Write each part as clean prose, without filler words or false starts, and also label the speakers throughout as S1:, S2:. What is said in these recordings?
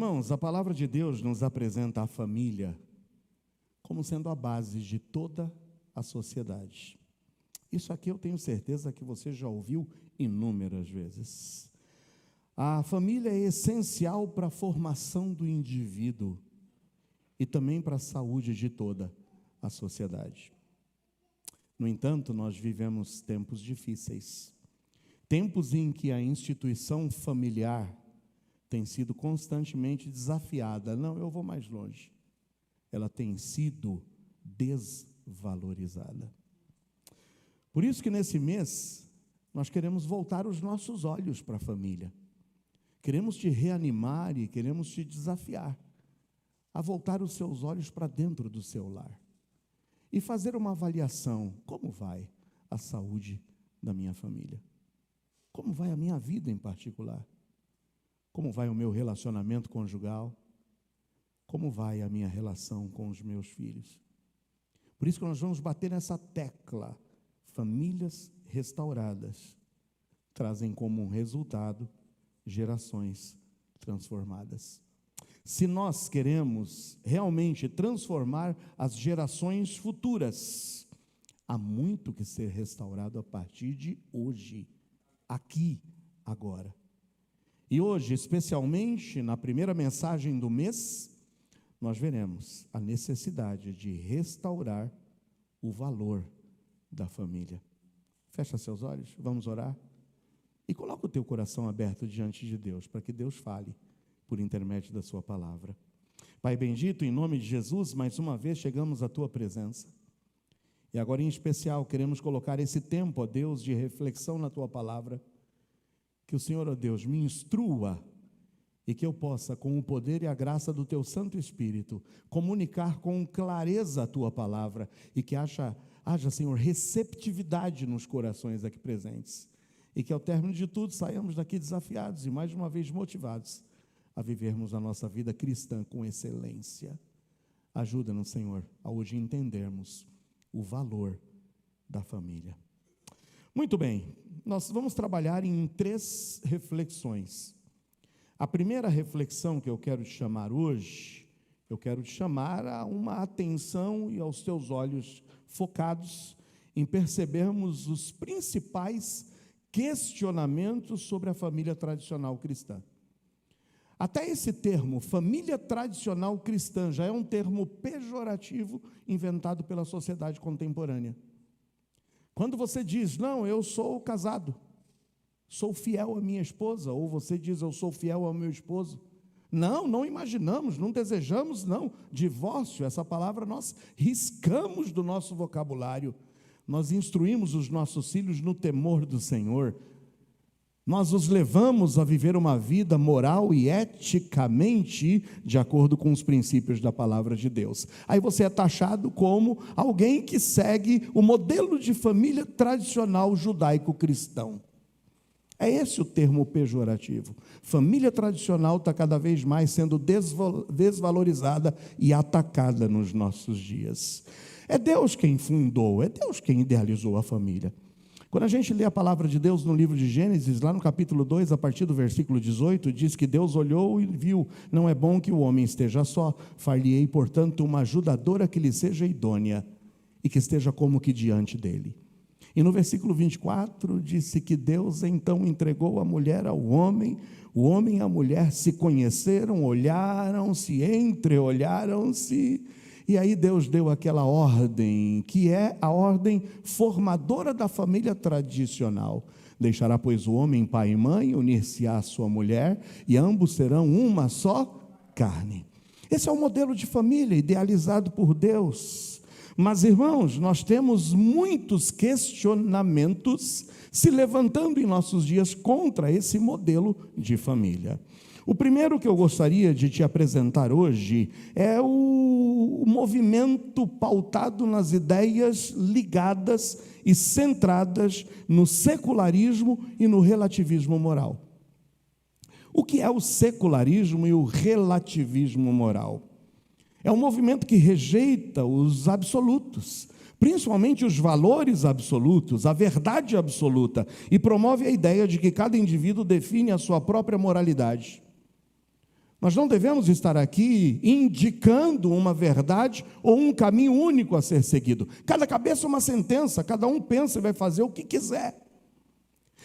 S1: Irmãos, a palavra de Deus nos apresenta a família como sendo a base de toda a sociedade. Isso aqui eu tenho certeza que você já ouviu inúmeras vezes. A família é essencial para a formação do indivíduo e também para a saúde de toda a sociedade. No entanto, nós vivemos tempos difíceis, tempos em que a instituição familiar tem sido constantemente desafiada. Não, eu vou mais longe. Ela tem sido desvalorizada. Por isso que nesse mês, nós queremos voltar os nossos olhos para a família. Queremos te reanimar e queremos te desafiar a voltar os seus olhos para dentro do seu lar e fazer uma avaliação. Como vai a saúde da minha família? Como vai a minha vida em particular? Como vai o meu relacionamento conjugal? Como vai a minha relação com os meus filhos? Por isso que nós vamos bater nessa tecla. Famílias restauradas trazem como resultado gerações transformadas. Se nós queremos realmente transformar as gerações futuras, há muito que ser restaurado a partir de hoje, aqui, agora. E hoje, especialmente na primeira mensagem do mês, nós veremos a necessidade de restaurar o valor da família. Fecha seus olhos, vamos orar? E coloca o teu coração aberto diante de Deus, para que Deus fale por intermédio da sua palavra. Pai bendito, em nome de Jesus, mais uma vez chegamos à tua presença. E agora em especial queremos colocar esse tempo, ó Deus, de reflexão na tua palavra. Que o Senhor, ó Deus, me instrua e que eu possa, com o poder e a graça do teu Santo Espírito, comunicar com clareza a tua palavra e que haja, Senhor, receptividade nos corações aqui presentes. E que ao término de tudo saiamos daqui desafiados e mais uma vez motivados a vivermos a nossa vida cristã com excelência. Ajuda-nos, Senhor, a hoje entendermos o valor da família. Muito bem, nós vamos trabalhar em 3 reflexões. A primeira reflexão que eu quero te chamar hoje, eu quero te chamar a uma atenção e aos teus olhos focados em percebermos os principais questionamentos sobre a família tradicional cristã. Até esse termo, família tradicional cristã, já é um termo pejorativo inventado pela sociedade contemporânea. Quando você diz, não, eu sou casado, sou fiel à minha esposa, ou você diz, eu sou fiel ao meu esposo, não imaginamos, não desejamos, não, divórcio, essa palavra nós riscamos do nosso vocabulário, nós instruímos os nossos filhos no temor do Senhor, nós os levamos a viver uma vida moral e eticamente de acordo com os princípios da palavra de Deus. Aí você é taxado como alguém que segue o modelo de família tradicional judaico-cristão. É esse o termo pejorativo. Família tradicional está cada vez mais sendo desvalorizada e atacada nos nossos dias. É Deus quem fundou, é Deus quem idealizou a família. Quando a gente lê a palavra de Deus no livro de Gênesis, lá no capítulo 2, a partir do versículo 18, diz que Deus olhou e viu, não é bom que o homem esteja só, far-lhe-ei, portanto, uma ajudadora que lhe seja idônea e que esteja como que diante dele. E no versículo 24, disse que Deus então entregou a mulher ao homem, o homem e a mulher se conheceram, olharam-se, entreolharam-se, e aí Deus deu aquela ordem, que é a ordem formadora da família tradicional. Deixará, pois, o homem pai e mãe, unir-se-á à sua mulher, e ambos serão uma só carne. Esse é o modelo de família idealizado por Deus. Mas, irmãos, nós temos muitos questionamentos se levantando em nossos dias contra esse modelo de família. O primeiro que eu gostaria de te apresentar hoje é o movimento pautado nas ideias ligadas e centradas no secularismo e no relativismo moral. O que é o secularismo e o relativismo moral? É um movimento que rejeita os absolutos, principalmente os valores absolutos, a verdade absoluta, e promove a ideia de que cada indivíduo define a sua própria moralidade. Nós não devemos estar aqui indicando uma verdade ou um caminho único a ser seguido. Cada cabeça é uma sentença, cada um pensa e vai fazer o que quiser.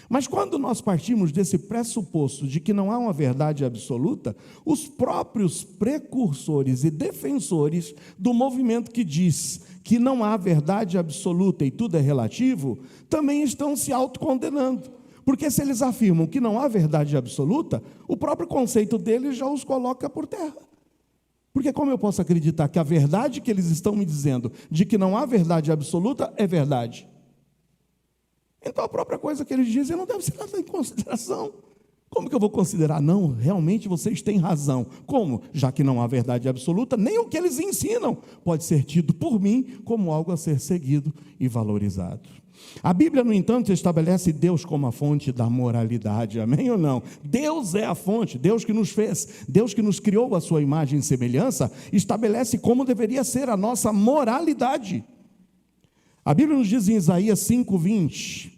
S1: Mas quando nós partimos desse pressuposto de que não há uma verdade absoluta, os próprios precursores e defensores do movimento que diz que não há verdade absoluta e tudo é relativo, também estão se autocondenando. Porque se eles afirmam que não há verdade absoluta, o próprio conceito deles já os coloca por terra. Porque como eu posso acreditar que a verdade que eles estão me dizendo, de que não há verdade absoluta, é verdade? Então a própria coisa que eles dizem não deve ser levada em consideração. Como que eu vou considerar? Não, realmente vocês têm razão. Como? Já que não há verdade absoluta, nem o que eles ensinam pode ser tido por mim como algo a ser seguido e valorizado. A Bíblia, no entanto, estabelece Deus como a fonte da moralidade, amém ou não? Deus é a fonte, Deus que nos fez, Deus que nos criou a sua imagem e semelhança, estabelece como deveria ser a nossa moralidade. A Bíblia nos diz em Isaías 5:20,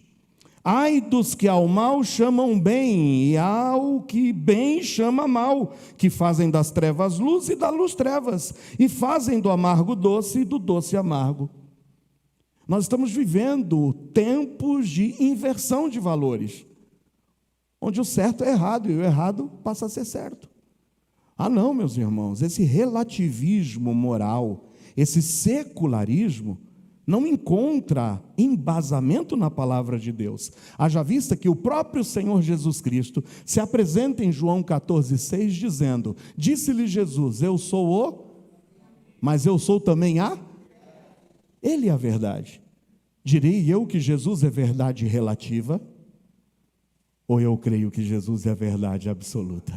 S1: ai dos que ao mal chamam bem, e ao que bem chama mal, que fazem das trevas luz e da luz trevas, e fazem do amargo doce e do doce amargo. Nós estamos vivendo tempos de inversão de valores, onde o certo é errado e o errado passa a ser certo. Ah, não, meus irmãos, esse relativismo moral, esse secularismo, não encontra embasamento na palavra de Deus. Haja vista que o próprio Senhor Jesus Cristo se apresenta em João 14,6, dizendo, disse-lhe Jesus, eu sou mas eu sou também Ele é a verdade. Direi eu que Jesus é verdade relativa? Ou eu creio que Jesus é a verdade absoluta?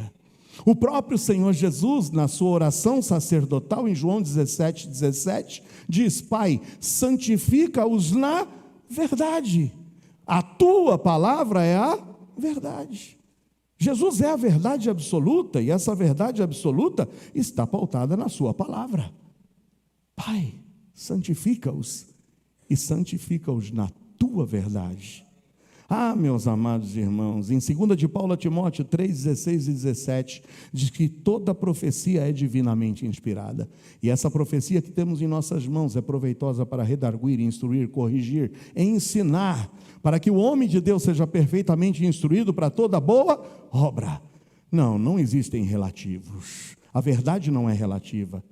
S1: O próprio Senhor Jesus, na sua oração sacerdotal, em João 17:17, diz, Pai, santifica-os na verdade. A tua palavra é a verdade. Jesus é a verdade absoluta, e essa verdade absoluta está pautada na sua palavra. Pai, santifica-os e santifica-os na tua verdade. Ah, meus amados irmãos, em 2 de Paulo a Timóteo 3:16 e 17, diz que toda profecia é divinamente inspirada. E essa profecia que temos em nossas mãos é proveitosa para redarguir, instruir, corrigir, ensinar, para que o homem de Deus seja perfeitamente instruído para toda boa obra. Não existem relativos. A verdade não é relativa.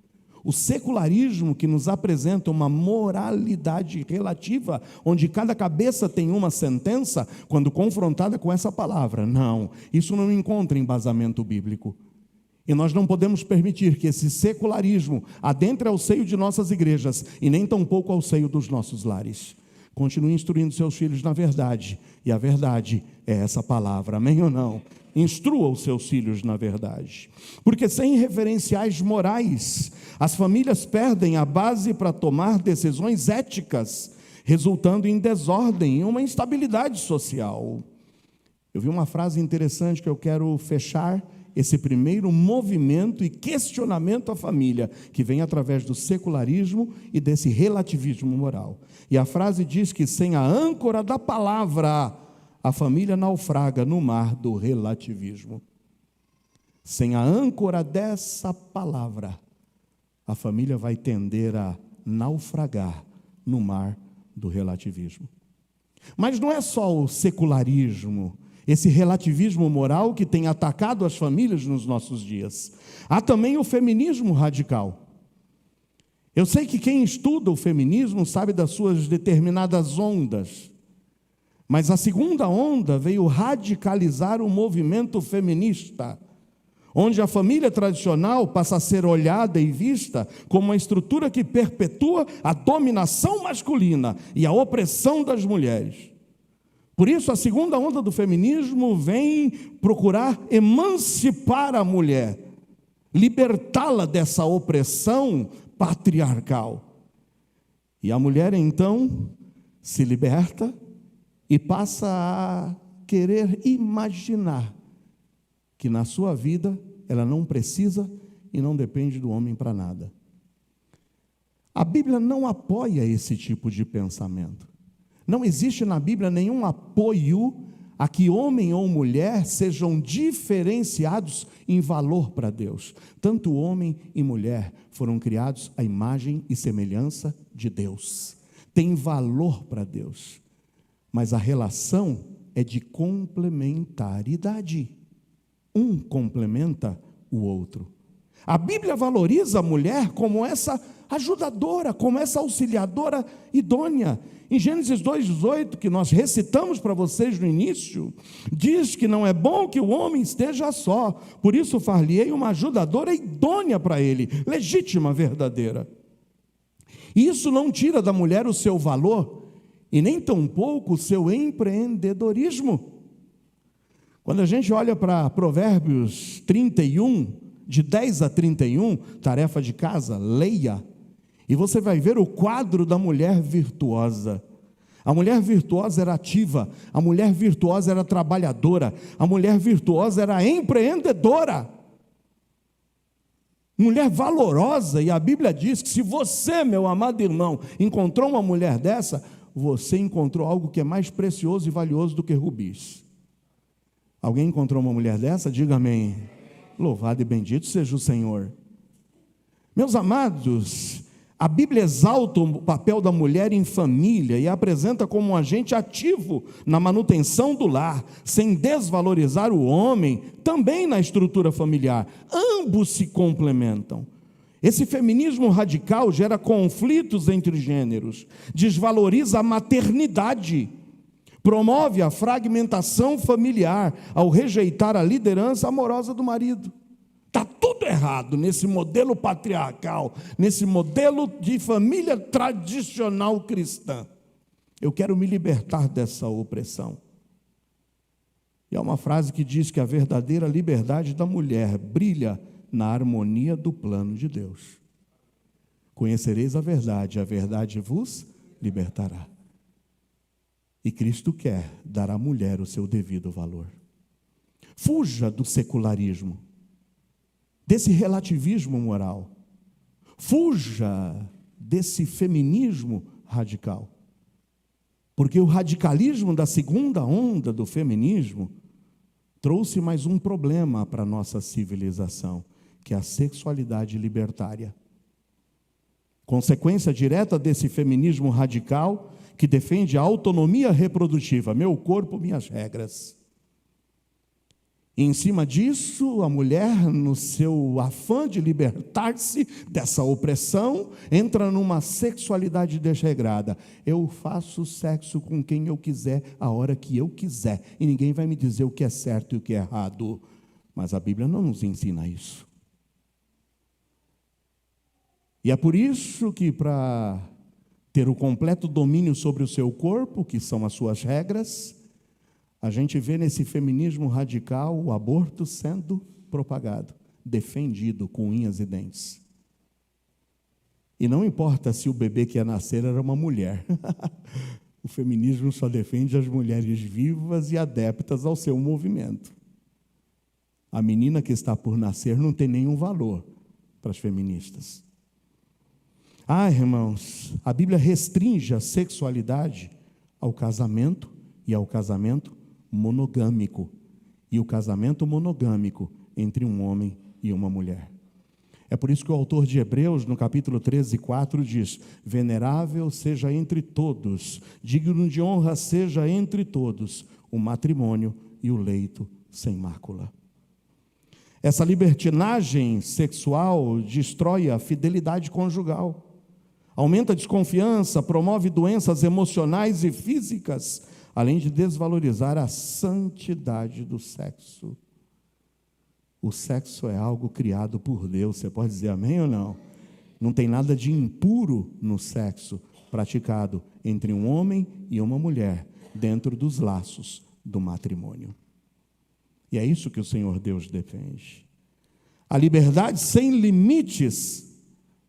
S1: O secularismo que nos apresenta uma moralidade relativa, onde cada cabeça tem uma sentença, quando confrontada com essa palavra, não, isso não encontra embasamento bíblico. E nós não podemos permitir que esse secularismo adentre ao seio de nossas igrejas, e nem tampouco ao seio dos nossos lares. Continue instruindo seus filhos na verdade, e a verdade é essa palavra, amém ou não? Instrua os seus filhos na verdade, porque sem referenciais morais, as famílias perdem a base para tomar decisões éticas, resultando em desordem e uma instabilidade social. Eu vi uma frase interessante que eu quero fechar esse primeiro movimento e questionamento à família, que vem através do secularismo e desse relativismo moral. E a frase diz que sem a âncora da palavra, a família naufraga no mar do relativismo. Sem a âncora dessa palavra, a família vai tender a naufragar no mar do relativismo. Mas não é só o secularismo, esse relativismo moral que tem atacado as famílias nos nossos dias. Há também o feminismo radical. Eu sei que quem estuda o feminismo sabe das suas determinadas ondas. Mas a segunda onda veio radicalizar o movimento feminista, onde a família tradicional passa a ser olhada e vista como uma estrutura que perpetua a dominação masculina e a opressão das mulheres. Por isso, a segunda onda do feminismo vem procurar emancipar a mulher, libertá-la dessa opressão patriarcal. E a mulher, então, se liberta e passa a querer imaginar que na sua vida ela não precisa e não depende do homem para nada. A Bíblia não apoia esse tipo de pensamento. Não existe na Bíblia nenhum apoio a que homem ou mulher sejam diferenciados em valor para Deus. Tanto homem e mulher foram criados à imagem e semelhança de Deus. Tem valor para Deus. Mas a relação é de complementaridade. Um complementa o outro. A Bíblia valoriza a mulher como essa ajudadora, como essa auxiliadora idônea. Em Gênesis 2,18, que nós recitamos para vocês no início, diz que não é bom que o homem esteja só, por isso far-lhe-ei uma ajudadora idônea para ele, legítima, verdadeira. Isso não tira da mulher o seu valor, e nem tampouco o seu empreendedorismo. Quando a gente olha para Provérbios 31, de 10 a 31, tarefa de casa, leia, e você vai ver o quadro da mulher virtuosa. A mulher virtuosa era ativa, a mulher virtuosa era trabalhadora, a mulher virtuosa era empreendedora. Mulher valorosa, e a Bíblia diz que se você, meu amado irmão, encontrou uma mulher dessa, você encontrou algo que é mais precioso e valioso do que rubis. Alguém encontrou uma mulher dessa? Diga amém. Louvado e bendito seja o Senhor. Meus amados, a Bíblia exalta o papel da mulher em família e a apresenta como um agente ativo na manutenção do lar, sem desvalorizar o homem, também na estrutura familiar. Ambos se complementam. Esse feminismo radical gera conflitos entre gêneros, desvaloriza a maternidade, promove a fragmentação familiar ao rejeitar a liderança amorosa do marido. Está tudo errado nesse modelo patriarcal, nesse modelo de família tradicional cristã. Eu quero me libertar dessa opressão. E há uma frase que diz que a verdadeira liberdade da mulher brilha na harmonia do plano de Deus. Conhecereis a verdade vos libertará. E Cristo quer dar à mulher o seu devido valor. Fuja do secularismo, desse relativismo moral. Fuja desse feminismo radical. Porque o radicalismo da segunda onda do feminismo trouxe mais um problema para a nossa civilização, que é a sexualidade libertária. Consequência direta desse feminismo radical que defende a autonomia reprodutiva, meu corpo, minhas regras. E em cima disso, a mulher, no seu afã de libertar-se dessa opressão, entra numa sexualidade desregrada. Eu faço sexo com quem eu quiser, a hora que eu quiser, e ninguém vai me dizer o que é certo e o que é errado. Mas a Bíblia não nos ensina isso. E é por isso que, para ter o completo domínio sobre o seu corpo, que são as suas regras, a gente vê nesse feminismo radical o aborto sendo propagado, defendido com unhas e dentes. E não importa se o bebê que ia nascer era uma mulher. O feminismo só defende as mulheres vivas e adeptas ao seu movimento. A menina que está por nascer não tem nenhum valor para as feministas. Irmãos, a Bíblia restringe a sexualidade ao casamento e ao casamento monogâmico, e o casamento monogâmico entre um homem e uma mulher. É por isso que o autor de Hebreus, no capítulo 13, 4, diz: venerável seja entre todos, digno de honra seja entre todos, o matrimônio e o leito sem mácula. Essa libertinagem sexual destrói a fidelidade conjugal, aumenta a desconfiança, promove doenças emocionais e físicas, além de desvalorizar a santidade do sexo. O sexo é algo criado por Deus, você pode dizer amém ou não? Não tem nada de impuro no sexo praticado entre um homem e uma mulher, dentro dos laços do matrimônio. E é isso que o Senhor Deus defende. A liberdade sem limites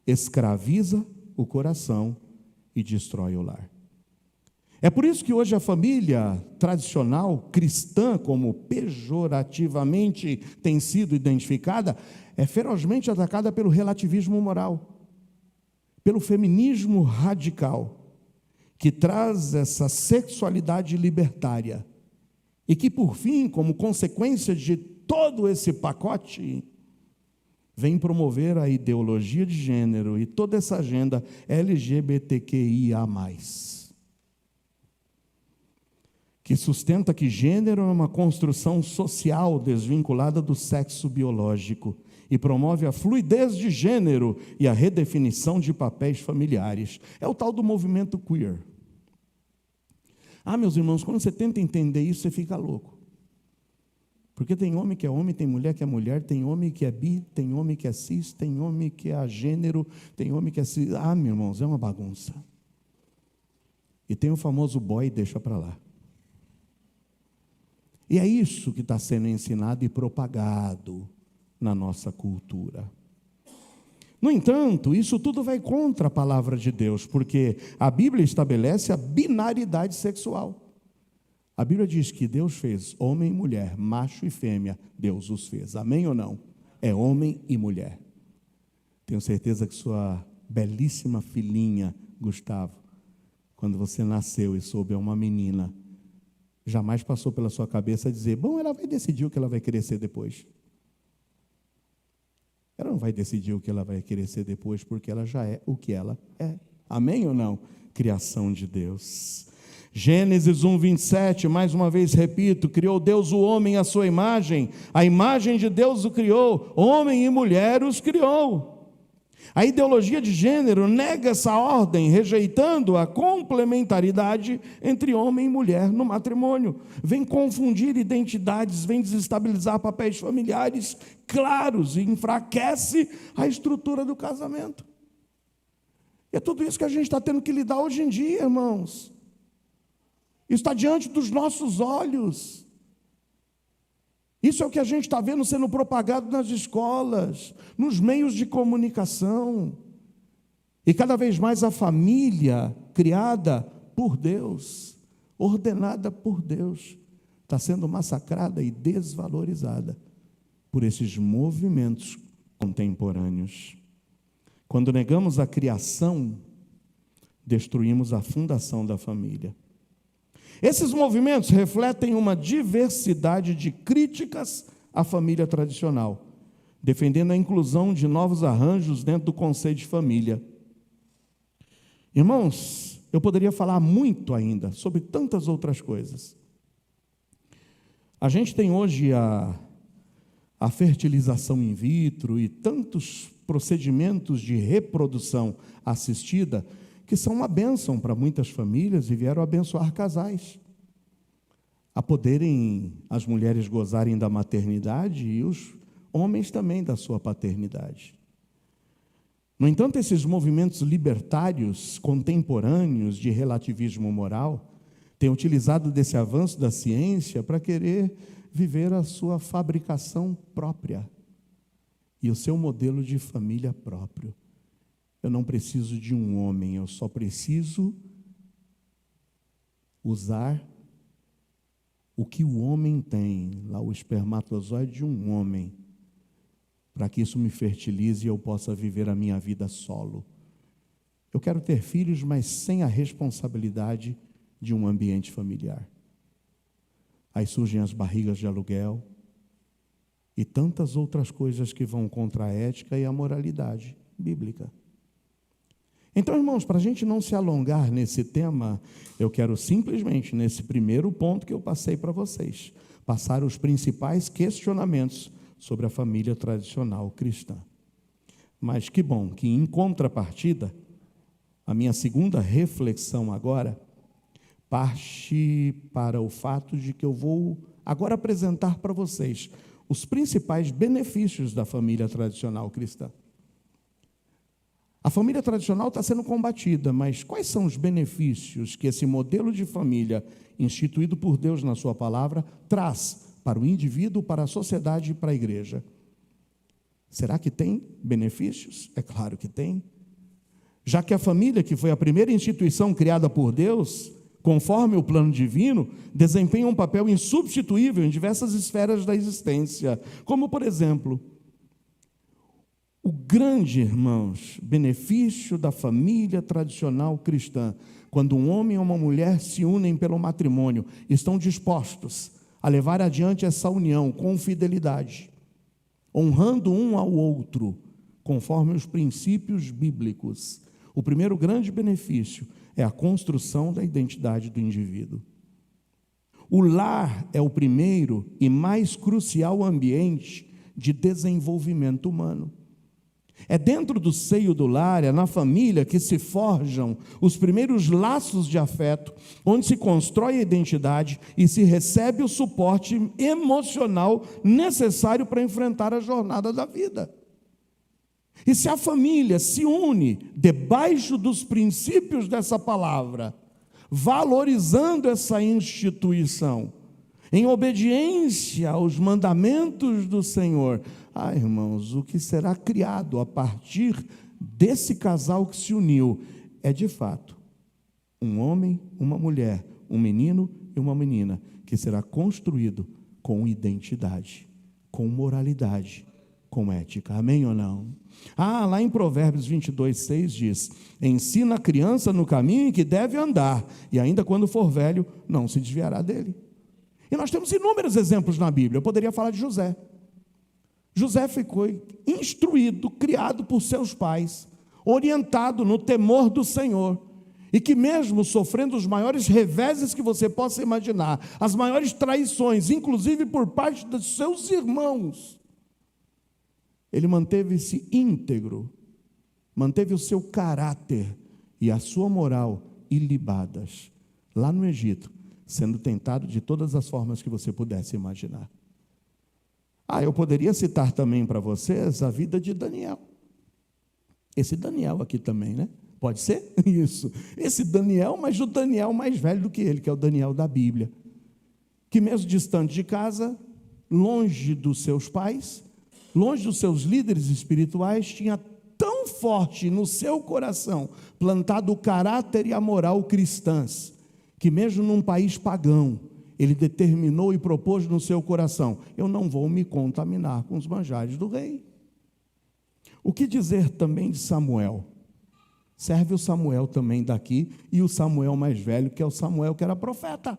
S1: escraviza o coração e destrói o lar. É por isso que hoje a família tradicional cristã, como pejorativamente tem sido identificada, é ferozmente atacada pelo relativismo moral, pelo feminismo radical, que traz essa sexualidade libertária E que, por fim, como consequência de todo esse pacote, vem promover a ideologia de gênero e toda essa agenda LGBTQIA+, que sustenta que gênero é uma construção social desvinculada do sexo biológico e promove a fluidez de gênero e a redefinição de papéis familiares. É o tal do movimento queer. Meus irmãos, quando você tenta entender isso, você fica louco. Porque tem homem que é homem, tem mulher que é mulher, tem homem que é bi, tem homem que é cis, tem homem que é agênero, tem homem que é cis. Meus irmãos, é uma bagunça. E tem o famoso boy, deixa para lá. E é isso que está sendo ensinado e propagado na nossa cultura. No entanto, isso tudo vai contra a palavra de Deus, porque a Bíblia estabelece a binaridade sexual. A Bíblia diz que Deus fez homem e mulher, macho e fêmea, Deus os fez. Amém ou não? É homem e mulher. Tenho certeza que sua belíssima filhinha, Gustavo, quando você nasceu e soube é uma menina, jamais passou pela sua cabeça dizer, ela vai decidir o que ela vai querer ser depois. Ela não vai decidir o que ela vai querer ser depois, porque ela já é o que ela é. Amém ou não? Criação de Deus. Gênesis 1:27, mais uma vez repito, criou Deus o homem à sua imagem, a imagem de Deus o criou, homem e mulher os criou. A ideologia de gênero nega essa ordem, rejeitando a complementaridade entre homem e mulher no matrimônio. Vem confundir identidades, vem desestabilizar papéis familiares claros e enfraquece a estrutura do casamento. E é tudo isso que a gente está tendo que lidar hoje em dia, irmãos. Está diante dos nossos olhos. Isso é o que a gente está vendo sendo propagado nas escolas, nos meios de comunicação. E cada vez mais a família criada por Deus, ordenada por Deus, está sendo massacrada e desvalorizada por esses movimentos contemporâneos. Quando negamos a criação, destruímos a fundação da família. Esses movimentos refletem uma diversidade de críticas à família tradicional, defendendo a inclusão de novos arranjos dentro do conceito de família. Irmãos, eu poderia falar muito ainda sobre tantas outras coisas. A gente tem hoje a fertilização in vitro e tantos procedimentos de reprodução assistida que são uma bênção para muitas famílias e vieram abençoar casais, a poderem as mulheres gozarem da maternidade e os homens também da sua paternidade. No entanto, esses movimentos libertários contemporâneos de relativismo moral têm utilizado desse avanço da ciência para querer viver a sua fabricação própria e o seu modelo de família próprio. Eu não preciso de um homem, eu só preciso usar o que o homem tem, lá o espermatozoide de um homem, para que isso me fertilize e eu possa viver a minha vida solo. Eu quero ter filhos, mas sem a responsabilidade de um ambiente familiar. Aí surgem as barrigas de aluguel e tantas outras coisas que vão contra a ética e a moralidade bíblica. Então, irmãos, para a gente não se alongar nesse tema, eu quero simplesmente, nesse primeiro ponto que eu passei para vocês, passar os principais questionamentos sobre a família tradicional cristã. Mas que bom que, em contrapartida, a minha segunda reflexão agora parte para o fato de que eu vou agora apresentar para vocês os principais benefícios da família tradicional cristã. A família tradicional está sendo combatida, mas quais são os benefícios que esse modelo de família, instituído por Deus na sua palavra, traz para o indivíduo, para a sociedade e para a igreja? Será que tem benefícios? É claro que tem. Já que a família, que foi a primeira instituição criada por Deus, conforme o plano divino, desempenha um papel insubstituível em diversas esferas da existência, como, por exemplo, o grande, irmãos, benefício da família tradicional cristã, quando um homem e uma mulher se unem pelo matrimônio, estão dispostos a levar adiante essa união com fidelidade, honrando um ao outro, conforme os princípios bíblicos. O primeiro grande benefício é a construção da identidade do indivíduo. O lar é o primeiro e mais crucial ambiente de desenvolvimento humano. É dentro do seio do lar, é na família que se forjam os primeiros laços de afeto, onde se constrói a identidade e se recebe o suporte emocional necessário para enfrentar a jornada da vida. E se a família se une debaixo dos princípios dessa palavra, valorizando essa instituição, em obediência aos mandamentos do Senhor, irmãos, o que será criado a partir desse casal que se uniu é de fato um homem, uma mulher, um menino e uma menina, que será construído com identidade, com moralidade, com ética. Amém ou não? Lá em Provérbios 22:6 diz: ensina a criança no caminho em que deve andar, e ainda quando for velho, não se desviará dele. E nós temos inúmeros exemplos na Bíblia. Eu poderia falar de José. José ficou instruído, criado por seus pais, orientado no temor do Senhor, e que mesmo sofrendo os maiores reveses que você possa imaginar, as maiores traições, inclusive por parte dos seus irmãos, ele manteve-se íntegro, manteve o seu caráter e a sua moral ilibadas, lá no Egito, sendo tentado de todas as formas que você pudesse imaginar. Eu poderia citar também para vocês a vida de Daniel. Esse Daniel aqui também, né? Pode ser? Isso. Esse Daniel, mas o Daniel mais velho do que ele, que é o Daniel da Bíblia, que mesmo distante de casa, longe dos seus pais, longe dos seus líderes espirituais, tinha tão forte no seu coração plantado o caráter e a moral cristãs, que mesmo num país pagão, ele determinou e propôs no seu coração: eu não vou me contaminar com os manjares do rei. O que dizer também de Samuel? Serve o Samuel também daqui, e o Samuel mais velho, que é o Samuel que era profeta.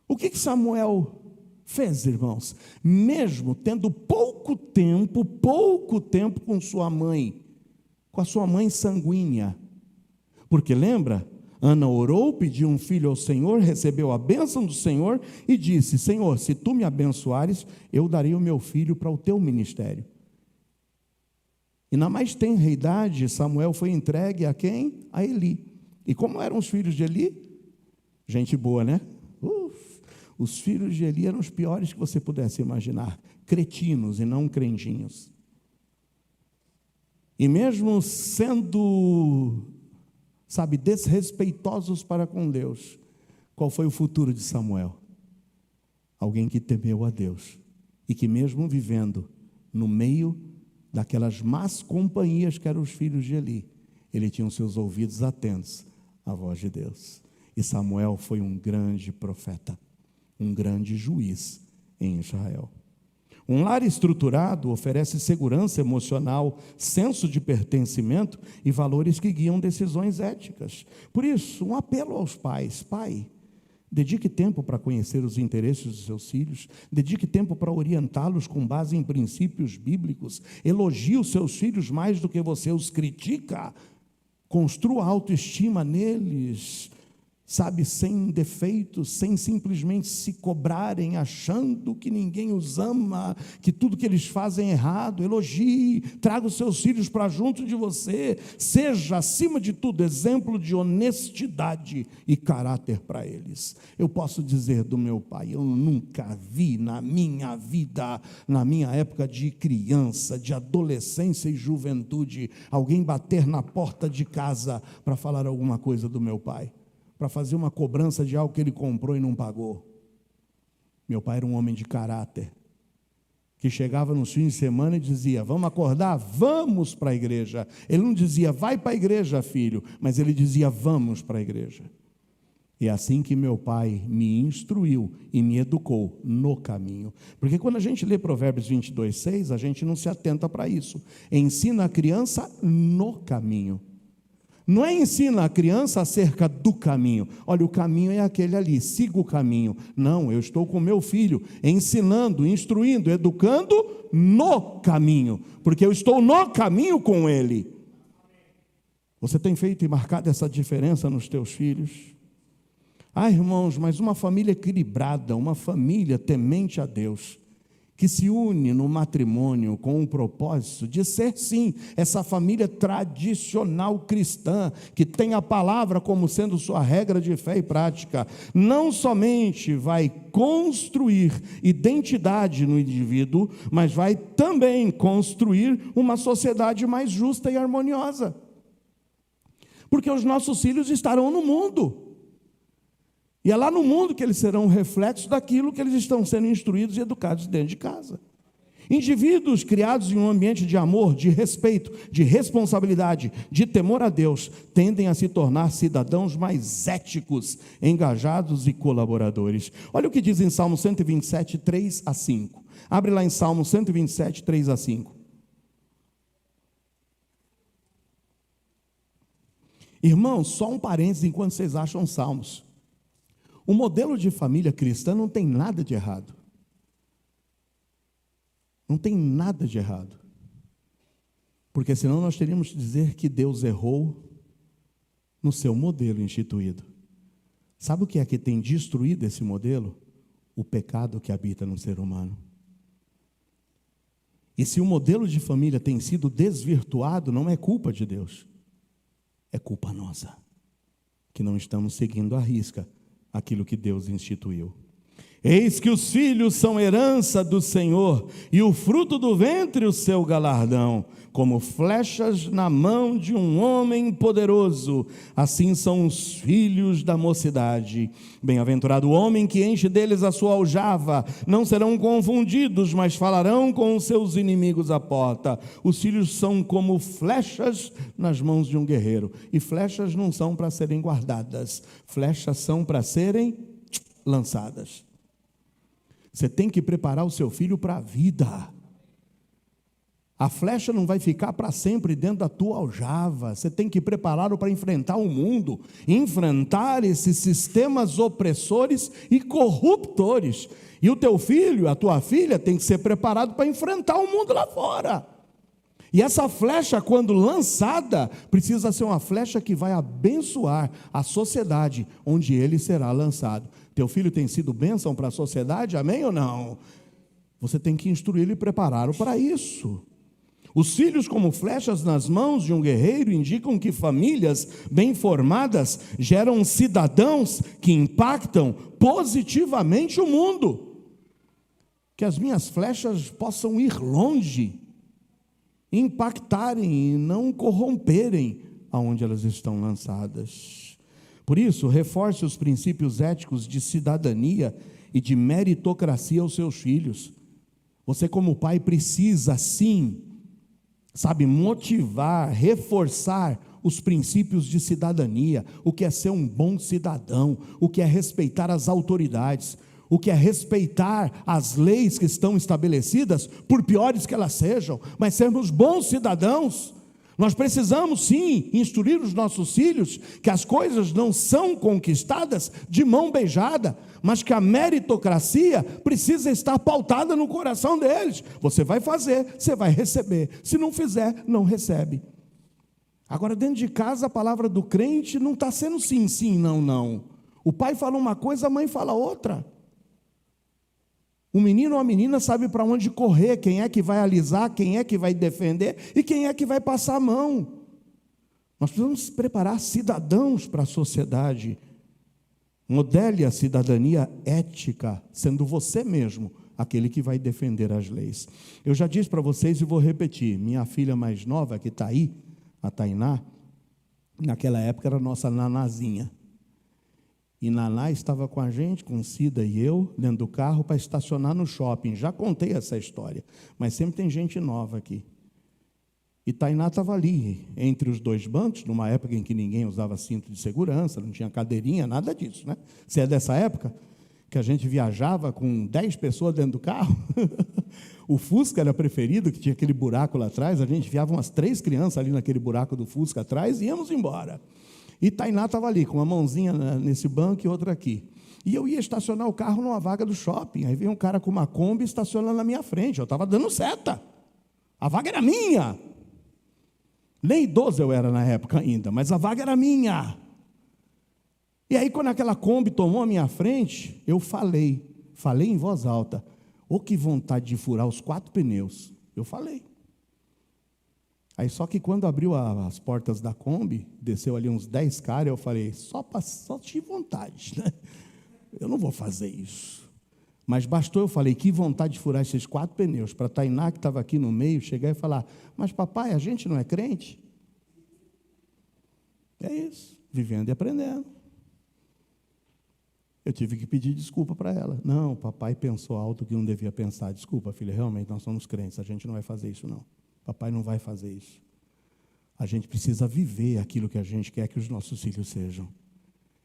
S1: O que Samuel fez, irmãos? Mesmo tendo pouco tempo com sua mãe, com a sua mãe sanguínea, porque lembra? Ana orou, pediu um filho ao Senhor, recebeu a bênção do Senhor e disse: Senhor, se tu me abençoares, eu darei o meu filho para o teu ministério. E na mais tenra idade, Samuel foi entregue a quem? A Eli. E como eram os filhos de Eli? Gente boa, né? Os filhos de Eli eram os piores que você pudesse imaginar, cretinos e não crentinhos. E mesmo sendo, desrespeitosos para com Deus, qual foi o futuro de Samuel? Alguém que temeu a Deus e que mesmo vivendo no meio daquelas más companhias que eram os filhos de Eli, ele tinha os seus ouvidos atentos à voz de Deus. E Samuel foi um grande profeta, um grande juiz em Israel. Um lar estruturado oferece segurança emocional, senso de pertencimento e valores que guiam decisões éticas. Por isso, um apelo aos pais: pai, dedique tempo para conhecer os interesses dos seus filhos, dedique tempo para orientá-los com base em princípios bíblicos, elogie os seus filhos mais do que você os critica, construa autoestima neles, sem defeitos, sem simplesmente se cobrarem, achando que ninguém os ama, que tudo que eles fazem é errado. Elogie, traga os seus filhos para junto de você, seja, acima de tudo, exemplo de honestidade e caráter para eles. Eu posso dizer do meu pai: eu nunca vi na minha vida, na minha época de criança, de adolescência e juventude, alguém bater na porta de casa para falar alguma coisa do meu pai, para fazer uma cobrança de algo que ele comprou e não pagou. Meu pai era um homem de caráter, que chegava nos fins de semana e dizia: vamos acordar? Vamos para a igreja. Ele não dizia: vai para a igreja, filho, mas ele dizia: vamos para a igreja. E é assim que meu pai me instruiu e me educou no caminho. Porque quando a gente lê Provérbios 22:6, a gente não se atenta para isso. Ensina a criança no caminho. Não é ensina a criança acerca do caminho. Olha, o caminho é aquele ali, siga o caminho. Não, eu estou com meu filho, ensinando, instruindo, educando no caminho, porque eu estou no caminho com ele. Você tem feito e marcado essa diferença nos teus filhos? Ah, irmãos, mas uma família equilibrada, uma família temente a Deus, que se une no matrimônio com o propósito de ser, sim, essa família tradicional cristã, que tem a palavra como sendo sua regra de fé e prática, não somente vai construir identidade no indivíduo, mas vai também construir uma sociedade mais justa e harmoniosa. Porque os nossos filhos estarão no mundo. E é lá no mundo que eles serão reflexos daquilo que eles estão sendo instruídos e educados dentro de casa. Indivíduos criados em um ambiente de amor, de respeito, de responsabilidade, de temor a Deus, tendem a se tornar cidadãos mais éticos, engajados e colaboradores. Olha o que diz em Salmo 127, 3 a 5. Abre lá em Salmo 127, 3 a 5. Irmãos, só um parênteses enquanto vocês acham salmos. O modelo de família cristã não tem nada de errado. Não tem nada de errado. Porque senão nós teríamos que dizer que Deus errou no seu modelo instituído. Sabe o que é que tem destruído esse modelo? O pecado que habita no ser humano. E se o modelo de família tem sido desvirtuado, não é culpa de Deus. É culpa nossa, que não estamos seguindo à risca aquilo que Deus instituiu. Eis que os filhos são herança do Senhor, e o fruto do ventre o seu galardão, como flechas na mão de um homem poderoso, assim são os filhos da mocidade. Bem-aventurado o homem que enche deles a sua aljava, não serão confundidos, mas falarão com os seus inimigos à porta. Os filhos são como flechas nas mãos de um guerreiro, e flechas não são para serem guardadas, flechas são para serem lançadas. Você tem que preparar o seu filho para a vida. A flecha não vai ficar para sempre dentro da tua aljava. Você tem que prepará-lo para enfrentar o mundo, enfrentar esses sistemas opressores e corruptores. E o teu filho, a tua filha, tem que ser preparado para enfrentar o mundo lá fora. E essa flecha, quando lançada, precisa ser uma flecha que vai abençoar a sociedade onde ele será lançado. Teu filho tem sido bênção para a sociedade, amém ou não? Você tem que instruí-lo e prepará-lo para isso. Os filhos, como flechas nas mãos de um guerreiro, indicam que famílias bem formadas geram cidadãos que impactam positivamente o mundo. Que as minhas flechas possam ir longe, impactarem e não corromperem aonde elas estão lançadas. Por isso, reforce os princípios éticos de cidadania e de meritocracia aos seus filhos. Você, como pai, precisa, sim, motivar, reforçar os princípios de cidadania, o que é ser um bom cidadão, o que é respeitar as autoridades, o que é respeitar as leis que estão estabelecidas, por piores que elas sejam, mas sermos bons cidadãos. Nós precisamos sim instruir os nossos filhos que as coisas não são conquistadas de mão beijada, mas que a meritocracia precisa estar pautada no coração deles. Você vai fazer, você vai receber. Se não fizer, não recebe. Agora, dentro de casa, a palavra do crente não está sendo sim, sim, não, não. O pai fala uma coisa, a mãe fala outra. O menino ou a menina sabe para onde correr, quem é que vai alisar, quem é que vai defender e quem é que vai passar a mão. Nós precisamos preparar cidadãos para a sociedade. Modele a cidadania ética, sendo você mesmo aquele que vai defender as leis. Eu já disse para vocês e vou repetir, minha filha mais nova, que está aí, a Tainá, naquela época era a nossa nanazinha. E Naná estava com a gente, com Cida e eu, dentro do carro para estacionar no shopping. Já contei essa história, mas sempre tem gente nova aqui. E Tainá estava ali, entre os dois bancos, numa época em que ninguém usava cinto de segurança, não tinha cadeirinha, nada disso, né? Você é dessa época? que a gente viajava com 10 pessoas dentro do carro. O Fusca era preferido, que tinha aquele buraco lá atrás. A gente enfiava umas 3 crianças ali naquele buraco do Fusca atrás e íamos embora. E Tainá estava ali, com uma mãozinha nesse banco e outra aqui. E eu ia estacionar o carro numa vaga do shopping. Aí veio um cara com uma Kombi estacionando na minha frente. Eu estava dando seta. A vaga era minha. Nem idoso eu era na época ainda, mas a vaga era minha. E aí, quando aquela Kombi tomou a minha frente, eu falei em voz alta, que vontade de furar os 4 pneus. Eu falei. Aí, só que quando abriu as portas da Kombi, desceu ali uns 10 caras, eu falei, só tive vontade, né? Eu não vou fazer isso. Mas bastou, eu falei, que vontade de furar esses 4 pneus, para Tainá, que estava aqui no meio, chegar e falar, mas papai, a gente não é crente? É isso, vivendo e aprendendo. Eu tive que pedir desculpa para ela. Não, papai pensou alto que não devia pensar. Desculpa, filha, realmente nós somos crentes, a gente não vai fazer isso não. Papai não vai fazer isso. A gente precisa viver aquilo que a gente quer que os nossos filhos sejam.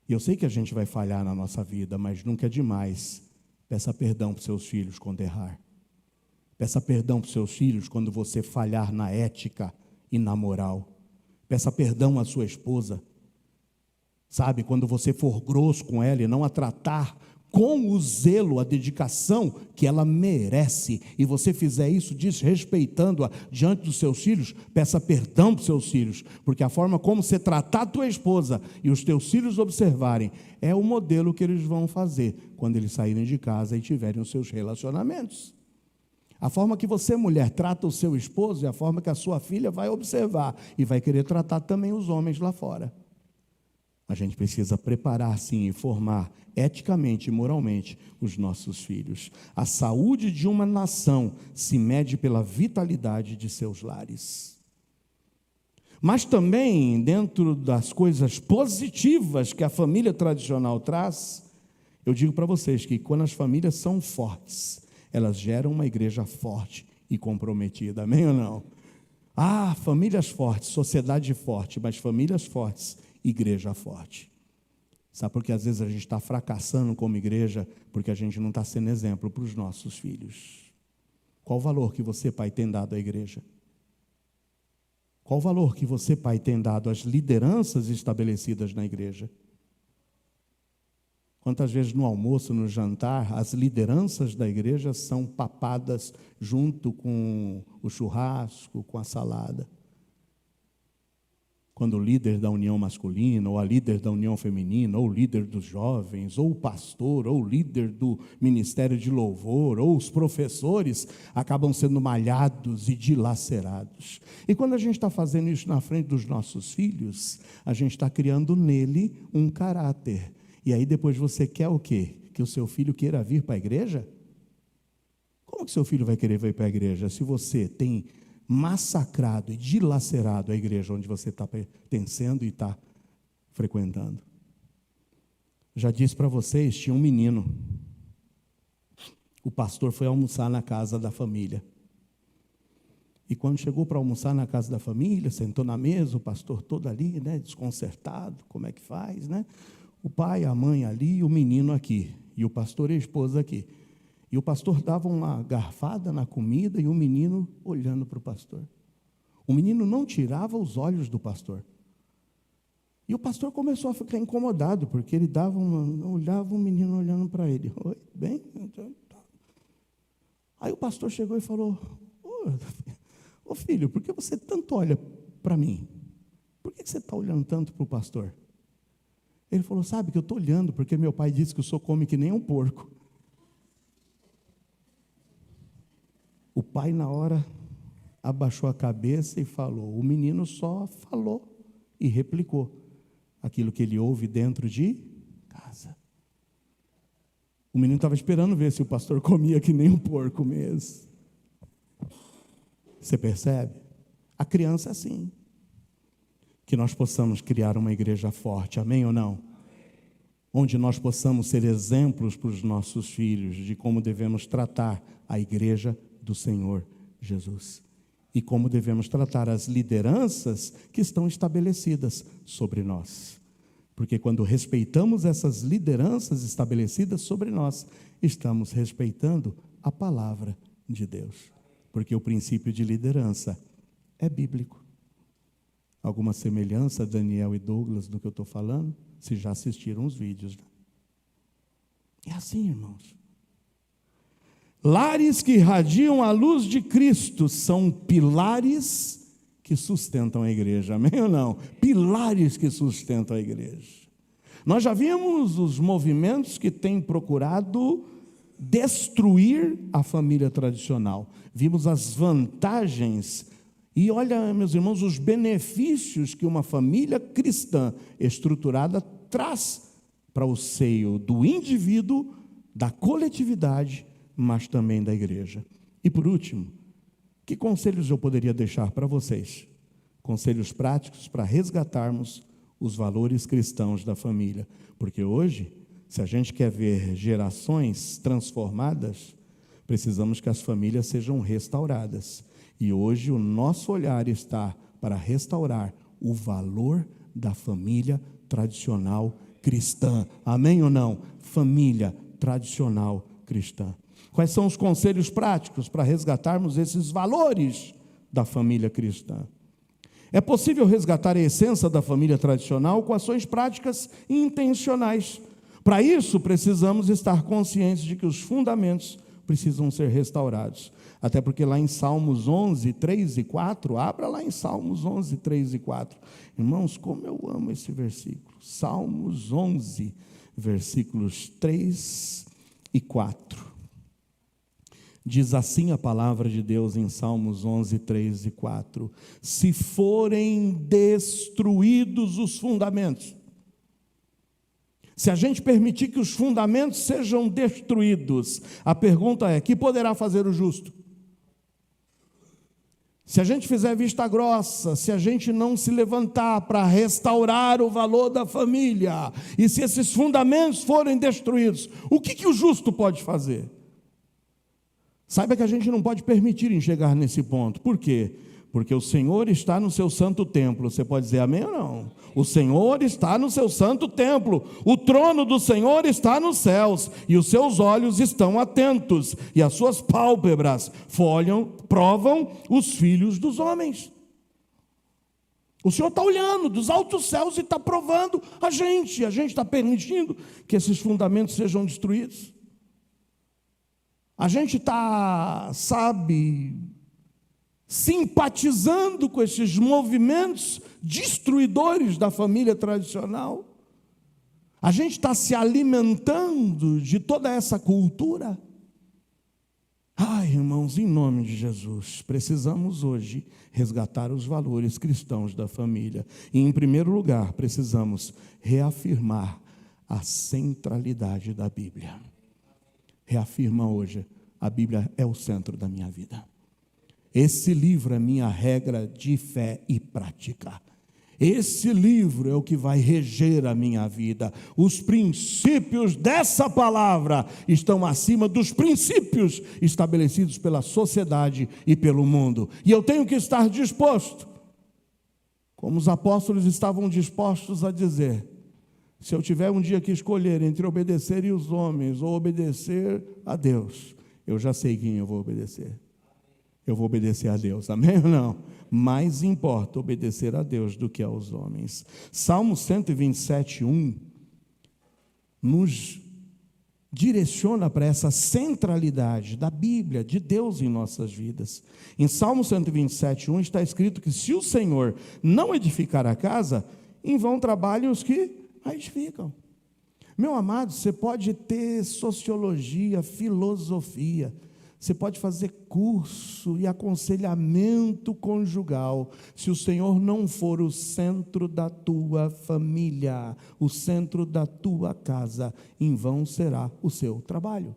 S1: E eu sei que a gente vai falhar na nossa vida, mas nunca é demais. Peça perdão para os seus filhos quando errar. Peça perdão para os seus filhos quando você falhar na ética e na moral. Peça perdão à sua esposa. Sabe, quando você for grosso com ela e não a tratar com o zelo, a dedicação que ela merece, e você fizer isso desrespeitando-a diante dos seus filhos, peça perdão para os seus filhos, porque a forma como você tratar a tua esposa e os teus filhos observarem, é o modelo que eles vão fazer quando eles saírem de casa e tiverem os seus relacionamentos. A forma que você, mulher, trata o seu esposo é a forma que a sua filha vai observar e vai querer tratar também os homens lá fora. A gente precisa preparar, sim, e formar eticamente e moralmente os nossos filhos. A saúde de uma nação se mede pela vitalidade de seus lares. Mas também, dentro das coisas positivas que a família tradicional traz, eu digo para vocês que quando as famílias são fortes, elas geram uma igreja forte e comprometida. Amém ou não? Famílias fortes, sociedade forte, mas famílias fortes, igreja forte. Sabe por que às vezes a gente está fracassando como igreja? Porque a gente não está sendo exemplo para os nossos filhos. Qual o valor que você, pai, tem dado à igreja? Qual o valor que você, pai, tem dado às lideranças estabelecidas na igreja? Quantas vezes no almoço, no jantar, as lideranças da igreja são papadas junto com o churrasco, com a salada? Quando o líder da união masculina, ou a líder da união feminina, ou o líder dos jovens, ou o pastor, ou o líder do ministério de louvor, ou os professores, acabam sendo malhados e dilacerados. E quando a gente está fazendo isso na frente dos nossos filhos, a gente está criando nele um caráter. E aí depois você quer o quê? Que o seu filho queira vir para a igreja? Como que seu filho vai querer vir para a igreja se você tem massacrado e dilacerado a igreja onde você está pertencendo e está frequentando? Já disse para vocês, tinha um menino. O pastor foi almoçar na casa da família. E quando chegou para almoçar na casa da família, sentou na mesa, o pastor todo ali, né, desconcertado, como é que faz, né? O pai, a mãe ali e o menino aqui, e o pastor e a esposa aqui. E o pastor dava uma garfada na comida e o menino olhando para o pastor. O menino não tirava os olhos do pastor. E o pastor começou a ficar incomodado, porque ele olhava o menino olhando para ele. Oi, bem? Aí o pastor chegou e falou, ô filho, por que você tanto olha para mim? Por que você está olhando tanto para o pastor? Ele falou, sabe que eu estou olhando, porque meu pai disse que o senhor come que nem um porco. O pai, na hora, abaixou a cabeça e falou. O menino só falou e replicou aquilo que ele ouve dentro de casa. O menino estava esperando ver se o pastor comia que nem um porco mesmo. Você percebe? A criança é assim. Que nós possamos criar uma igreja forte, amém ou não? Onde nós possamos ser exemplos para os nossos filhos de como devemos tratar a igreja do Senhor Jesus e como devemos tratar as lideranças que estão estabelecidas sobre nós. Porque quando respeitamos essas lideranças estabelecidas sobre nós, estamos respeitando a palavra de Deus. Porque o princípio de liderança é bíblico. Alguma semelhança, Daniel e Douglas, do que eu estou falando? Se já assistiram os vídeos. É assim, irmãos. Lares que irradiam a luz de Cristo são pilares que sustentam a igreja. Amém ou não? Pilares que sustentam a igreja. Nós já vimos os movimentos que têm procurado destruir a família tradicional. Vimos as vantagens e olha, meus irmãos, os benefícios que uma família cristã estruturada traz para o seio do indivíduo, da coletividade, mas também da igreja. E por último, que conselhos eu poderia deixar para vocês? Conselhos práticos para resgatarmos os valores cristãos da família. Porque hoje, se a gente quer ver gerações transformadas, precisamos que as famílias sejam restauradas. E hoje o nosso olhar está para restaurar o valor da família tradicional cristã. Amém ou não? Família tradicional cristã. Quais são os conselhos práticos para resgatarmos esses valores da família cristã? É possível resgatar a essência da família tradicional com ações práticas e intencionais. Para isso, precisamos estar conscientes de que os fundamentos precisam ser restaurados. Até porque lá em Salmos 11, 3 e 4, abra lá em Salmos 11, 3 e 4. Irmãos, como eu amo esse versículo. Salmos 11, versículos 3 e 4. Diz assim a palavra de Deus em Salmos 11, 3 e 4. Se forem destruídos os fundamentos, se a gente permitir que os fundamentos sejam destruídos, a pergunta é: que poderá fazer o justo? Se a gente fizer vista grossa, se a gente não se levantar para restaurar o valor da família, e se esses fundamentos forem destruídos, o que o justo pode fazer? Saiba que a gente não pode permitir em chegar nesse ponto. Por quê? Porque o Senhor está no seu santo templo. Você pode dizer amém ou não? O Senhor está no seu santo templo. O trono do Senhor está nos céus. E os seus olhos estão atentos. E as suas pálpebras provam os filhos dos homens. O Senhor está olhando dos altos céus e está provando a gente. A gente está permitindo que esses fundamentos sejam destruídos. A gente está, simpatizando com esses movimentos destruidores da família tradicional. A gente está se alimentando de toda essa cultura. Ai, irmãos, em nome de Jesus, precisamos hoje resgatar os valores cristãos da família. E, em primeiro lugar, precisamos reafirmar a centralidade da Bíblia. Reafirma hoje: a Bíblia é o centro da minha vida. Esse livro é minha regra de fé e prática. Esse livro é o que vai reger a minha vida. Os princípios dessa palavra estão acima dos princípios estabelecidos pela sociedade e pelo mundo. E eu tenho que estar disposto, como os apóstolos estavam dispostos a dizer: se eu tiver um dia que escolher entre obedecer e os homens ou obedecer a Deus, eu já sei quem eu vou obedecer. Eu vou obedecer a Deus, amém ou não? Mais importa obedecer a Deus do que aos homens. Salmo 127, 1 nos direciona para essa centralidade da Bíblia, de Deus em nossas vidas. Em Salmo 127, 1 está escrito que se o Senhor não edificar a casa, em vão trabalham os que a edificam. Meu amado, você pode ter sociologia, filosofia, você pode fazer curso e aconselhamento conjugal. Se o Senhor não for o centro da tua família, o centro da tua casa, em vão será o seu trabalho.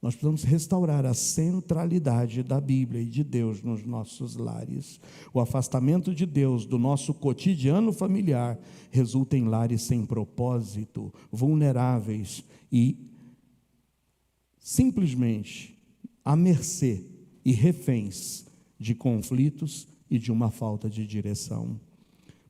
S1: Nós precisamos restaurar a centralidade da Bíblia e de Deus nos nossos lares. O afastamento de Deus do nosso cotidiano familiar resulta em lares sem propósito, vulneráveis e simplesmente à mercê e reféns de conflitos e de uma falta de direção.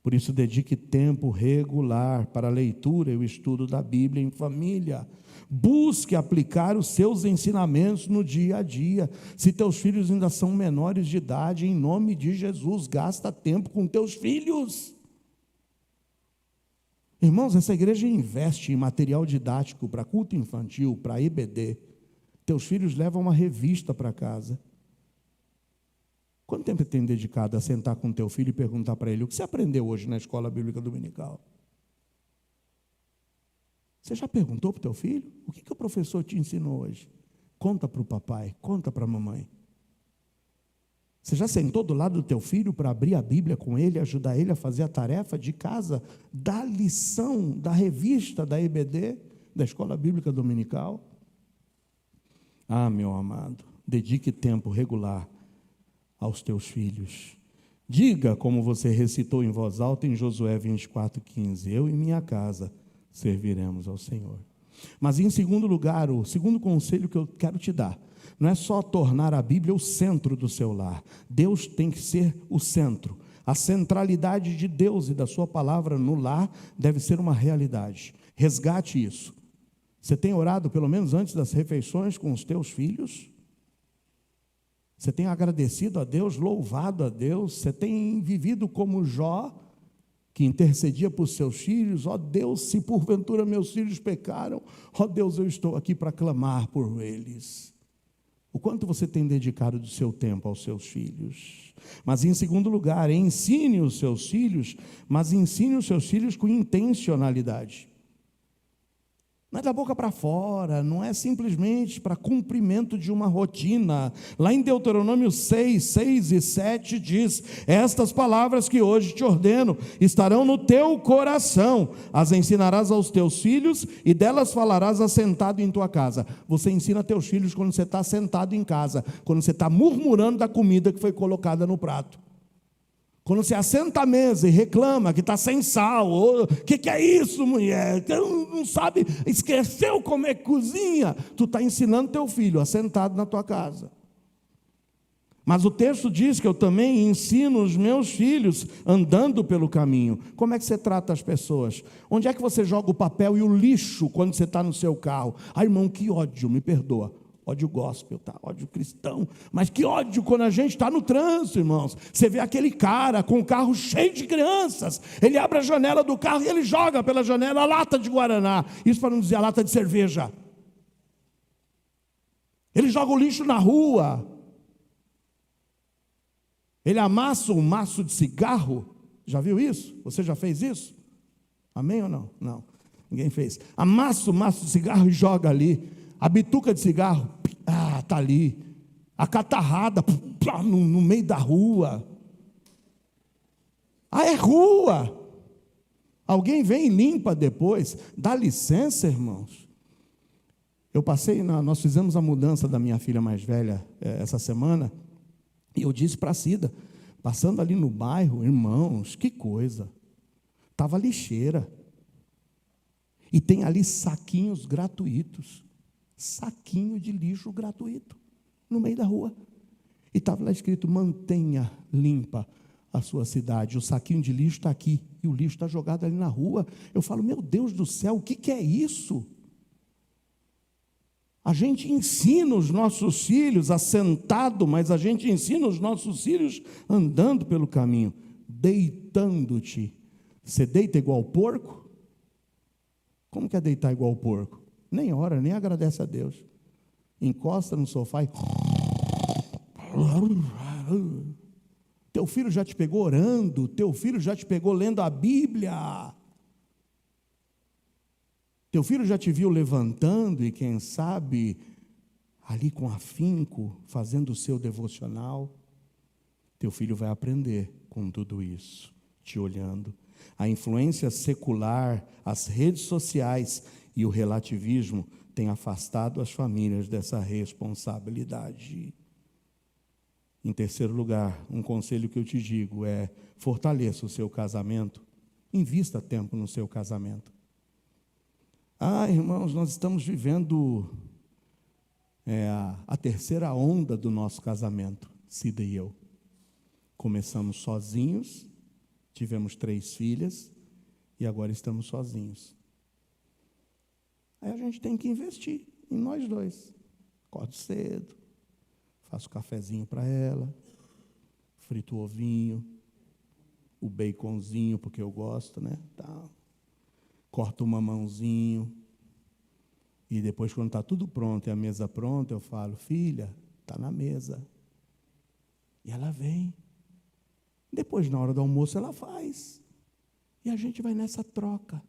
S1: Por isso, dedique tempo regular para a leitura e o estudo da Bíblia em família. Busque aplicar os seus ensinamentos no dia a dia. Se teus filhos ainda são menores de idade, em nome de Jesus, gasta tempo com teus filhos. Irmãos, essa igreja investe em material didático para culto infantil, para EBD. Teus filhos levam uma revista para casa. Quanto tempo você tem dedicado a sentar com teu filho e perguntar para ele: o que você aprendeu hoje na escola bíblica dominical? Você já perguntou para o teu filho? O que o professor te ensinou hoje? Conta para o papai, conta para a mamãe. Você já sentou do lado do teu filho para abrir a Bíblia com ele, ajudar ele a fazer a tarefa de casa, da lição, da revista da EBD, da escola bíblica dominical? Ah, meu amado, dedique tempo regular aos teus filhos. Diga, como você recitou em voz alta em Josué 24:15, eu e minha casa serviremos ao Senhor. Mas em segundo lugar, o segundo conselho que eu quero te dar, não é só tornar a Bíblia o centro do seu lar. Deus tem que ser o centro. A centralidade de Deus e da sua palavra no lar deve ser uma realidade. Resgate isso. Você tem orado pelo menos antes das refeições com os teus filhos? Você tem agradecido a Deus, louvado a Deus? Você tem vivido como Jó, que intercedia por seus filhos? Ó Deus, se porventura meus filhos pecaram, ó Deus, eu estou aqui para clamar por eles. O quanto você tem dedicado do seu tempo aos seus filhos? Mas em segundo lugar, ensine os seus filhos, mas ensine os seus filhos com intencionalidade. Não é da boca para fora, não é simplesmente para cumprimento de uma rotina. Lá em Deuteronômio 6 e 7 diz: estas palavras que hoje te ordeno estarão no teu coração, as ensinarás aos teus filhos e delas falarás assentado em tua casa. Você ensina teus filhos quando você está sentado em casa, quando você está murmurando da comida que foi colocada no prato. Quando você assenta à mesa e reclama que está sem sal, o que é isso, mulher? Não sabe, esqueceu como é que cozinha. Tu está ensinando teu filho assentado na tua casa. Mas o texto diz que eu também ensino os meus filhos andando pelo caminho. Como é que você trata as pessoas? Onde é que você joga o papel e o lixo quando você está no seu carro? Ah, irmão, que ódio, me perdoa. Ódio gospel, tá? Ódio cristão. Mas que ódio quando a gente está no trânsito, irmãos. Você vê aquele cara com o carro cheio de crianças. Ele abre a janela do carro e ele joga pela janela a lata de guaraná. Isso para não dizer a lata de cerveja. Ele joga o lixo na rua. Ele amassa um maço de cigarro. Já viu isso? Você já fez isso? Amém ou não? Não. Ninguém fez. Amassa o maço de cigarro e joga ali. A bituca de cigarro, está ali. A catarrada, no meio da rua. É rua. Alguém vem e limpa depois. Dá licença, irmãos. Nós fizemos a mudança da minha filha mais velha essa semana. E eu disse para a Cida, passando ali no bairro, irmãos, que coisa. Estava lixeira. E tem ali saquinhos gratuitos. Saquinho de lixo gratuito, no meio da rua. E estava lá escrito: mantenha limpa a sua cidade. O saquinho de lixo está aqui, e o lixo está jogado ali na rua. Eu falo, meu Deus do céu, o que é isso? A gente ensina os nossos filhos assentado, mas a gente ensina os nossos filhos andando pelo caminho, deitando-te. Você deita igual porco? Como que é deitar igual porco? Nem ora, nem agradece a Deus. Encosta no sofá e... Teu filho já te pegou orando, teu filho já te pegou lendo a Bíblia. Teu filho já te viu levantando e, quem sabe, ali com afinco, fazendo o seu devocional. Teu filho vai aprender com tudo isso, te olhando. A influência secular, as redes sociais e o relativismo têm afastado as famílias dessa responsabilidade. Em terceiro lugar, um conselho que eu te digo é: fortaleça o seu casamento, invista tempo no seu casamento. Irmãos, nós estamos vivendo a terceira onda do nosso casamento, Cida e eu. Começamos sozinhos, Tivemos 3 filhas e agora estamos sozinhos. Aí a gente tem que investir em nós 2. Acordo cedo, faço cafezinho para ela, frito o ovinho, o baconzinho, porque eu gosto, né? Tá. Corto o mamãozinho. E depois, quando está tudo pronto e a mesa pronta, eu falo: filha, está na mesa. E ela vem. Depois, na hora do almoço, ela faz. E a gente vai nessa troca.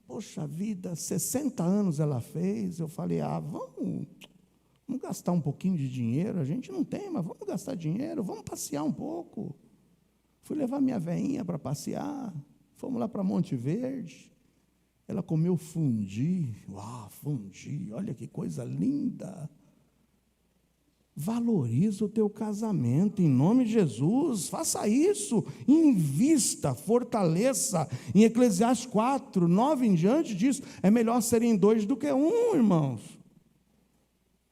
S1: Poxa vida, 60 anos ela fez. Eu falei: vamos gastar um pouquinho de dinheiro. A gente não tem, mas vamos gastar dinheiro. Vamos passear um pouco. Fui levar minha veinha para passear. Fomos lá para Monte Verde. Ela comeu fundi. Fundi, olha que coisa linda. Valoriza o teu casamento, em nome de Jesus. Faça isso, invista, fortaleça. Em Eclesiastes 4, 9 em diante diz: é melhor serem 2 do que 1, irmãos.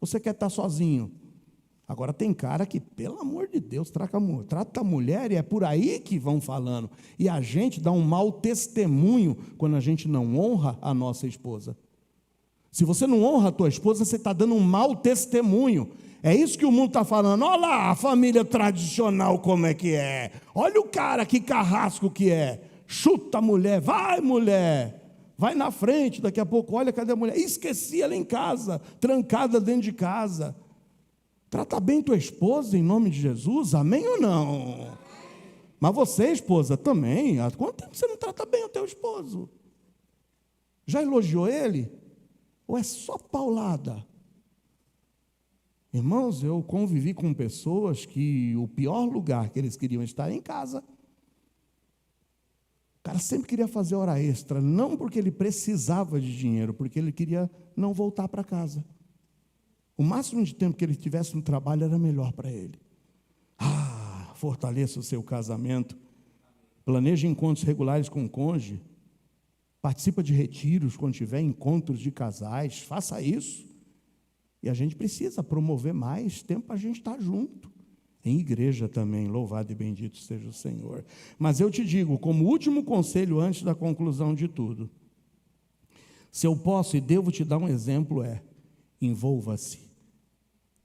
S1: Você quer estar sozinho? Agora tem cara que, pelo amor de Deus, trata a mulher, e é por aí que vão falando. E a gente dá um mau testemunho quando a gente não honra a nossa esposa. Se você não honra a tua esposa, você está dando um mau testemunho. É isso que o mundo está falando. Olha lá a família tradicional como é que é. Olha o cara, que carrasco que é. Chuta a mulher, vai na frente, daqui a pouco, olha, cadê a mulher? Esqueci ela em casa, trancada dentro de casa. Trata bem tua esposa em nome de Jesus, amém ou não? Mas você, esposa, também. Há quanto tempo você não trata bem o teu esposo? Já elogiou ele? Ou é só paulada? Irmãos, eu convivi com pessoas que o pior lugar que eles queriam estar é em casa. O cara sempre queria fazer hora extra, não porque ele precisava de dinheiro, porque ele queria não voltar para casa. O máximo de tempo que ele tivesse no trabalho era melhor para ele. Fortaleça o seu casamento. Planeje encontros regulares com o cônjuge. Participa de retiros quando tiver encontros de casais. Faça isso. E a gente precisa promover mais tempo para a gente estar junto. Em igreja também, louvado e bendito seja o Senhor. Mas eu te digo, como último conselho antes da conclusão de tudo, se eu posso e devo te dar um exemplo, envolva-se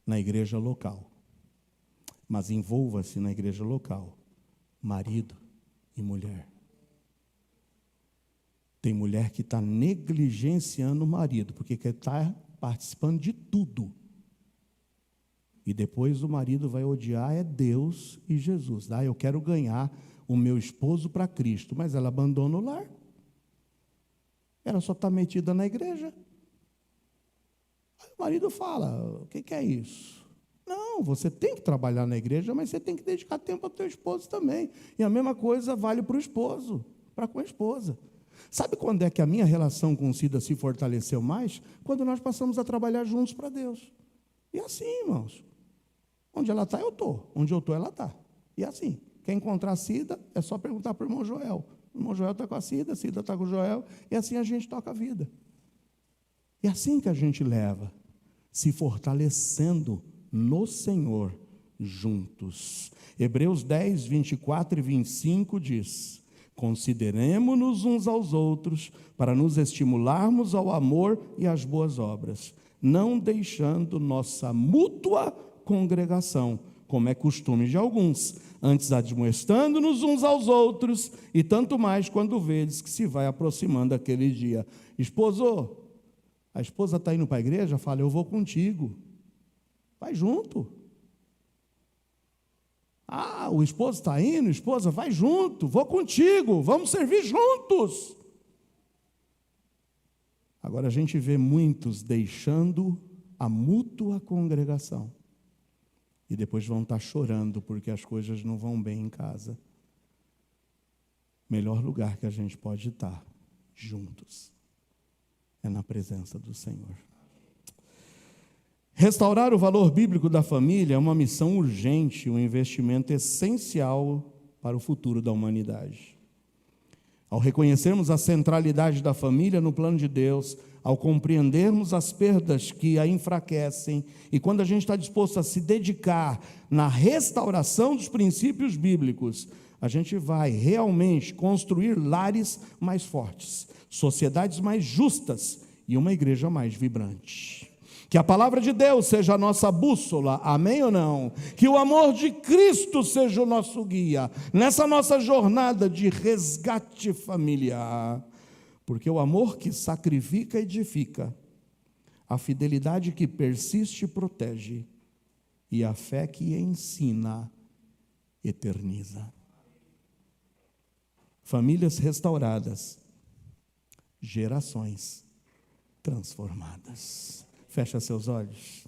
S1: na igreja local. Mas envolva-se na igreja local, marido e mulher. Tem mulher que está negligenciando o marido, porque quer estar participando de tudo. E depois o marido vai odiar Deus e Jesus. Eu quero ganhar o meu esposo para Cristo, mas ela abandona o lar. Ela só está metida na igreja. Aí o marido fala: o que é isso? Não, você tem que trabalhar na igreja, mas você tem que dedicar tempo ao teu esposo também. E a mesma coisa vale para o esposo, para com a esposa. Sabe quando é que a minha relação com o Cida se fortaleceu mais? Quando nós passamos a trabalhar juntos para Deus. E assim, irmãos, onde ela está, eu estou. Onde eu estou, ela está. E assim, quer encontrar a Cida, é só perguntar para o irmão Joel. O irmão Joel está com a Cida está com o Joel, e assim a gente toca a vida. E assim que a gente leva, se fortalecendo no Senhor juntos. Hebreus 10, 24 e 25 diz: consideremo-nos uns aos outros para nos estimularmos ao amor e às boas obras, não deixando nossa mútua congregação, como é costume de alguns, antes admoestando-nos uns aos outros, e tanto mais quando vedes que se vai aproximando aquele dia. Esposo, a esposa está indo para a igreja, fala: eu vou contigo. Vai junto. O esposo está indo, esposa, vai junto, vou contigo, vamos servir juntos. Agora a gente vê muitos deixando a mútua congregação e depois vão estar chorando porque as coisas não vão bem em casa. Melhor lugar que a gente pode estar juntos é na presença do Senhor. Restaurar o valor bíblico da família é uma missão urgente, um investimento essencial para o futuro da humanidade. Ao reconhecermos a centralidade da família no plano de Deus, ao compreendermos as perdas que a enfraquecem, e quando a gente está disposto a se dedicar na restauração dos princípios bíblicos, a gente vai realmente construir lares mais fortes, sociedades mais justas e uma igreja mais vibrante. Que a palavra de Deus seja a nossa bússola, amém ou não? Que o amor de Cristo seja o nosso guia nessa nossa jornada de resgate familiar. Porque o amor que sacrifica edifica, a fidelidade que persiste protege, e a fé que ensina eterniza. Famílias restauradas, gerações transformadas. Fecha seus olhos.